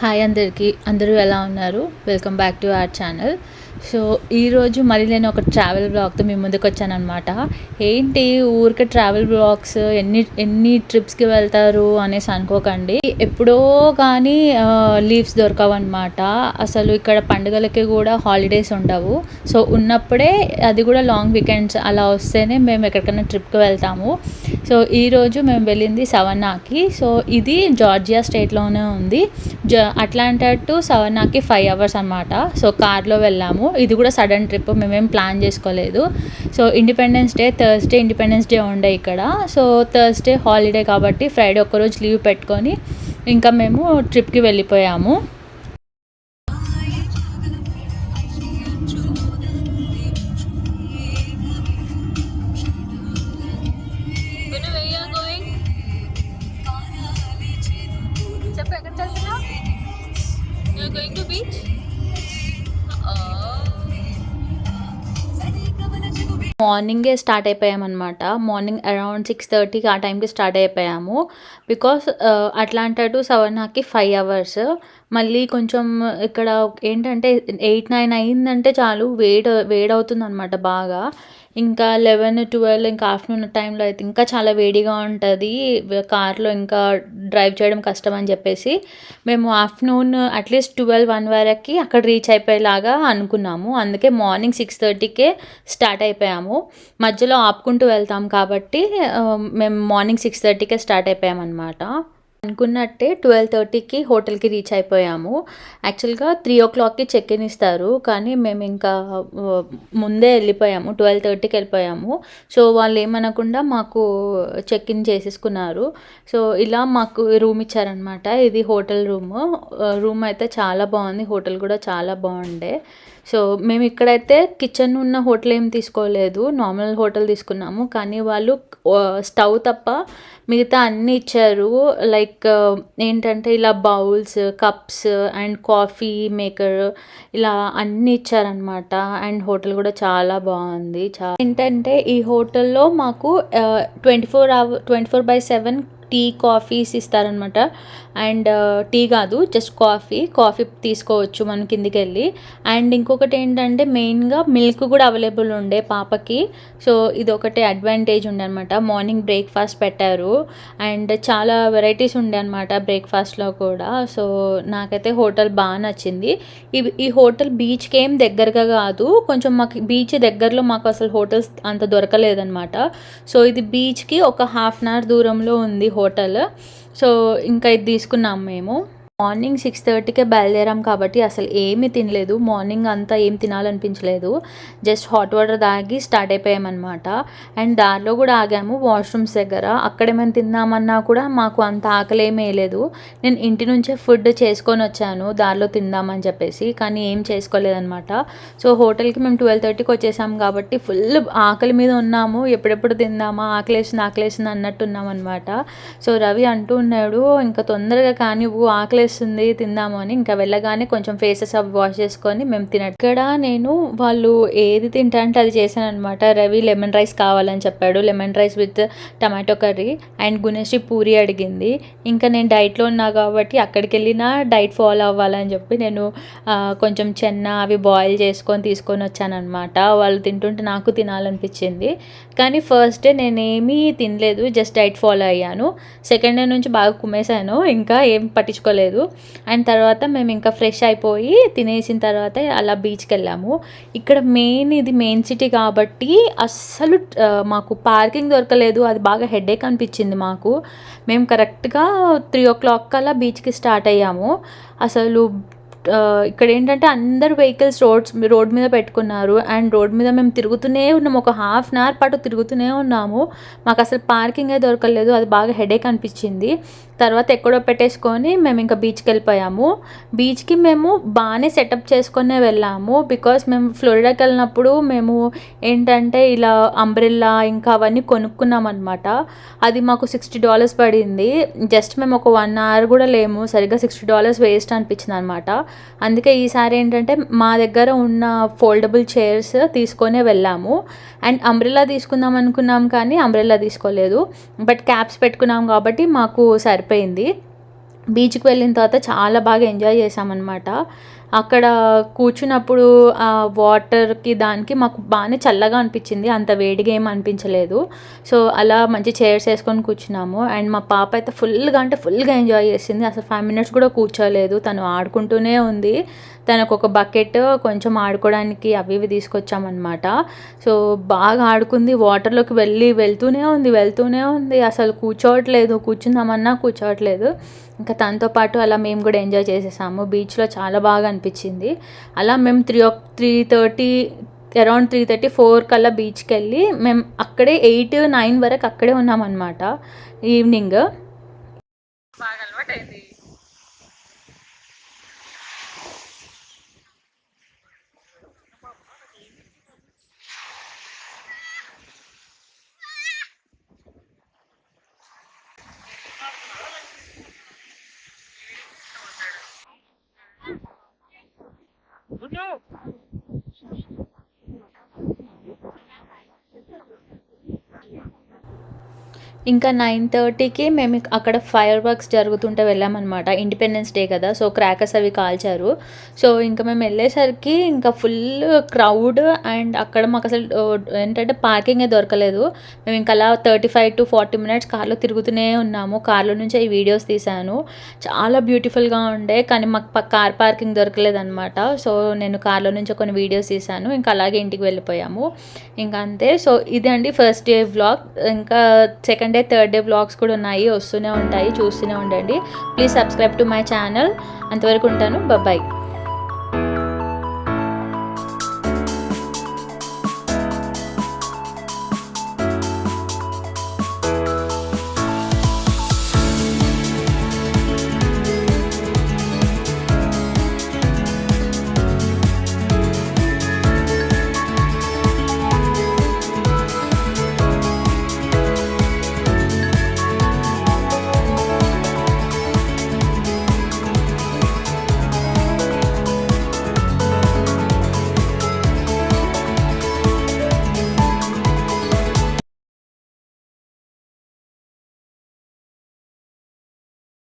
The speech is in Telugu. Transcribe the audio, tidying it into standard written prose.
హాయ్ అందరికీ, అందరూ ఎలా ఉన్నారు? Welcome back to our channel. So ఈరోజు మరి నేను ఒక ట్రావెల్ బ్లాగ్తో మీ ముందుకు వచ్చానమాట. ఏంటి ఊరికే ట్రావెల్ బ్లాగ్స్, ఎన్ని ట్రిప్స్కి వెళ్తారు అనేసి అనుకోకండి. ఎప్పుడో కానీ లీవ్స్ దొరకవన్నమాట. అసలు ఇక్కడ పండుగలకి కూడా హాలిడేస్ ఉండవు. సో ఉన్నప్పుడే, అది కూడా లాంగ్ వీకెండ్స్ అలా వస్తేనే మేము ఎక్కడికైనా ట్రిప్కి వెళ్తాము. సో ఈరోజు మేము వెళ్ళింది సవన్నాకి. సో ఇది జార్జియా స్టేట్లోనే ఉంది. అట్లాంటా టు సవన్నాకి 5 hours అనమాట. సో కార్లో వెళ్ళాము. ఇది కూడా సడన్ ట్రిప్, మేమేం ప్లాన్ చేసుకోలేదు. సో థర్స్డే ఇండిపెండెన్స్ డే ఉండే ఇక్కడ. సో థర్స్డే హాలిడే కాబట్టి ఫ్రైడే ఒక్కరోజు లీవ్ పెట్టుకొని ఇంకా మేము ట్రిప్కి వెళ్ళిపోయాము. మార్నింగే స్టార్ట్ అయిపోయామన్నమాట. మార్నింగ్ అరౌండ్ 6:30కి ఆ టైంకి స్టార్ట్ అయిపోయాము. బికాస్ అట్లాంటా టు సవన్నాకి 5 hours. మళ్ళీ కొంచెం ఇక్కడ ఏంటంటే 8-9 అయిందంటే చాలు వేడవుతుందన్నమాట బాగా. ఇంకా 11-12 ఇంకా ఆఫ్టర్నూన్ టైంలో అయితే ఇంకా చాలా వేడిగా ఉంటుంది. కార్లో ఇంకా డ్రైవ్ చేయడం కష్టం అని చెప్పేసి మేము ఆఫ్టర్నూన్ అట్లీస్ట్ 12-1 వరకు అక్కడ రీచ్ అయిపోయేలాగా అనుకున్నాము. అందుకే మార్నింగ్ 6:30కే స్టార్ట్ అయిపోయాము. మధ్యలో ఆపుకుంటూ వెళ్తాం కాబట్టి మేము మార్నింగ్ 6:30కే స్టార్ట్ అయిపోయామన్నమాట. అనుకున్నట్టే 12:30కి హోటల్కి రీచ్ అయిపోయాము. యాక్చువల్గా 3 o'clockకి చెక్ ఇన్ ఇస్తారు, కానీ మేము ఇంకా ముందే వెళ్ళిపోయాము. 12:30కి వెళ్ళిపోయాము. సో వాళ్ళు ఏమనకుండా మాకు చెక్ ఇన్ చేసేసుకున్నారు. సో ఇలా మాకు రూమ్ ఇచ్చారనమాట. ఇది హోటల్ రూమ్ అయితే చాలా బాగుంది. హోటల్ కూడా చాలా బాగుండే. సో మేము ఇక్కడైతే కిచెన్ ఉన్న హోటల్ ఏం తీసుకోలేదు, నార్మల్ హోటల్ తీసుకున్నాము. కానీ వాళ్ళు స్టవ్ తప్ప మిగతా అన్నీ ఇచ్చారు. లైక్ ఏంటంటే ఇలా bowls, cups and coffee maker ఇలా అన్నీ ఇచ్చారనమాట. అండ్ హోటల్ కూడా చాలా బాగుంది. ఏంటంటే ఈ హోటల్లో మాకు 24/7 టీ, కాఫీస్ ఇస్తారనమాట. అండ్ టీ కాదు, జస్ట్ కాఫీ తీసుకోవచ్చు మనం కిందికి వెళ్ళి. అండ్ ఇంకొకటి ఏంటంటే మెయిన్గా మిల్క్ కూడా అవైలబుల్ ఉండే పాపకి. సో ఇది ఒకటి అడ్వాంటేజ్ ఉండే అనమాట. మార్నింగ్ బ్రేక్ఫాస్ట్ పెట్టారు అండ్ చాలా వెరైటీస్ ఉండే అనమాట బ్రేక్ఫాస్ట్లో కూడా. సో నాకైతే హోటల్ బాగా నచ్చింది. ఈ హోటల్ బీచ్కి ఏం దగ్గరగా కాదు, కొంచెం మాకు బీచ్ దగ్గరలో మాకు అసలు హోటల్స్ అంత దొరకలేదన్నమాట. సో ఇది బీచ్కి ఒక 1/2 hour దూరంలో ఉంది హోటల్. సో ఇంకా ఇది తీసుకున్నాం మేము. మార్నింగ్ 6:30కే బయలుదేరాం కాబట్టి అసలు ఏమీ తినలేదు. మార్నింగ్ అంతా ఏం తినాలనిపించలేదు. జస్ట్ హాట్ వాటర్ తాగి స్టార్ట్ అయిపోయామన్నమాట. అండ్ దారిలో కూడా ఆగాము వాష్రూమ్స్ దగ్గర. అక్కడేమైనా తిందామన్నా కూడా మాకు అంత ఆకలి ఏమీ వేయలేదు. నేను ఇంటి నుంచే ఫుడ్ చేసుకొని వచ్చాను దారిలో తిందామని చెప్పేసి, కానీ ఏం చేసుకోలేదన్నమాట. సో హోటల్కి మేము 12:30కి వచ్చేసాము కాబట్టి ఫుల్ ఆకలి మీద ఉన్నాము. ఎప్పుడెప్పుడు తిందామా, ఆకలేసింది అన్నట్టున్నాం అనమాట. సో రవి అంటూ ఉన్నాడు, ఇంకా తొందరగా కానివ్వు, ఆకలి తిందాము అని. ఇంకా వెళ్ళగానే కొంచెం ఫేసెస్ అవి వాష్ చేసుకొని మేము ఇక్కడ నేను వాళ్ళు ఏది తింటా అంటే అది చేశాను అనమాట. రవి లెమన్ రైస్ కావాలని చెప్పాడు, lemon rice with tomato curry. And Gunasri puri అడిగింది. ఇంకా నేను డైట్లో ఉన్నా కాబట్టి అక్కడికి వెళ్ళినా డైట్ ఫాలో అవ్వాలని చెప్పి నేను కొంచెం చెన్న అవి బాయిల్ చేసుకొని తీసుకొని వచ్చానమాట. వాళ్ళు తింటుంటే నాకు తినాలనిపించింది. కానీ ఫస్ట్ డే నేనేమీ తినలేదు, జస్ట్ డైట్ ఫాలో అయ్యాను. సెకండ్ డే నుంచి బాగా కుమ్మేశాను, ఇంకా ఏం పట్టించుకోలేదు. అండ్ తర్వాత మేము ఇంకా ఫ్రెష్ అయిపోయి తినేసిన తర్వాత అలా బీచ్కి వెళ్ళాము. ఇక్కడ ఇది మెయిన్ సిటీ కాబట్టి అస్సలు మాకు పార్కింగ్ దొరకలేదు. అది బాగా హెడేక్ అనిపించింది మాకు. మేము కరెక్ట్గా 3 o'clock కల్లా బీచ్కి స్టార్ట్ అయ్యాము. అసలు ఇక్కడ ఏంటంటే అందరు వెహికల్స్ రోడ్ మీద పెట్టుకున్నారు. అండ్ రోడ్ మీద మేము తిరుగుతూనే ఉన్నాము, ఒక 1/2 hour పాటు తిరుగుతూనే ఉన్నాము. మాకు అసలు పార్కింగే దొరకలేదు. అది బాగా హెడేక్ అనిపించింది. తర్వాత ఎక్కడో పెట్టేసుకొని మేము ఇంకా బీచ్కి వెళ్ళిపోయాము. బీచ్కి మేము బాగానే సెటప్ చేసుకునే వెళ్ళాము. బికాస్ మేము ఫ్లోరిడాకి వెళ్ళినప్పుడు మేము ఏంటంటే ఇలా అంబ్రెల్లా ఇంకా అవన్నీ కొనుక్కున్నాం అనమాట. అది మాకు $60 పడింది. జస్ట్ మేము ఒక 1 hour కూడా లేము, సరిగ్గా $60 వేస్ట్ అనిపించింది అనమాట. అందుకే ఈసారి ఏంటంటే మా దగ్గర ఉన్న ఫోల్డబుల్ చైర్స్ తీసుకొనే వెళ్ళాము. అండ్ అంబ్రెల్లా తీసుకుందాం అనుకున్నాం కానీ అంబ్రెల్లా తీసుకోలేదు, బట్ క్యాప్స్ పెట్టుకున్నాం కాబట్టి మాకు సరిపోయింది. బీచ్‌కి వెళ్ళిన తర్వాత చాలా బాగా ఎంజాయ్ చేశామన్నమాట. అక్కడ కూర్చున్నప్పుడు వాటర్‌కి దానికి మాకు బానే చల్లగా అనిపించింది. అంత వేడిగా ఏమి అనిపించలేదు. సో, అలా మంచి చైర్స్ ఏసుకొని కూర్చున్నాము. అండ్ మా పాప అయితే ఫుల్‌గా అంటే ఫుల్‌గా ఎంజాయ్ చేసింది. అసలు 5 మినిట్స్ కూడా కూర్చోలేదు. తను ఆడుకుంటూనే ఉంది. తనకొక బకెట్ కొంచెం ఆడుకోవడానికి అవి ఇవి తీసుకొచ్చామన్నమాట. సో, బాగా ఆడుకుంది. వాటర్‌లోకి వెళ్తూనే ఉంది. అసలు కూర్చోవట్లేదు. కూర్చుందామన్నా కూర్చోవట్లేదు. ఇంకా తనతో పాటు అలా మేము కూడా ఎంజాయ్ చేసేసాము. బీచ్‌లో చాలా బాగా అనిపించింది. అలా మేము 3:30 అరౌండ్ 3:30, 4 కల్లా బీచ్‌కెళ్ళి మేము అక్కడే 8, 9 వరకు అక్కడే ఉన్నామన్నమాట ఈవినింగ్. బాగా అలవాటైంది. ఇంకా 9:30కి మేము అక్కడ ఫైర్ వర్క్స్ జరుగుతుంటే వెళ్ళామన్నమాట. ఇండిపెండెన్స్ డే కదా! సో, క్రాకర్స్ అవి కాల్చారు. సో, ఇంకా మేము వెళ్ళేసరికి ఇంకా ఫుల్ క్రౌడ్ అండ్ అక్కడ మాకసలు ఏంటంటే పార్కింగే దొరకలేదు. మేము ఇంకా అలా 35-40 మినిట్స్ కార్‌లో తిరుగుతూనే ఉన్నాము. కార్‌లో నుంచే ఈ వీడియోస్ తీశాను. చాలా బ్యూటిఫుల్‌గా ఉండే. కానీ మాకు కార్ పార్కింగ్ దొరకలేదన్నమాట. సో, నేను కార్‌లో నుంచే కొన్ని వీడియోస్ తీశాను. ఇంకా అలాగే ఇంటికి వెళ్ళిపోయాము. ఇంకా అంతే. సో, ఇదే అండి ఫస్ట్ డే వ్లాగ్. ఇంకా second day, third day vlogs కూడా ఉన్నాయి. వస్తూనే ఉంటాయి. చూస్తూనే ఉండండి. Please subscribe to my channel. అంతవరకు ఉంటాను. బాయ్.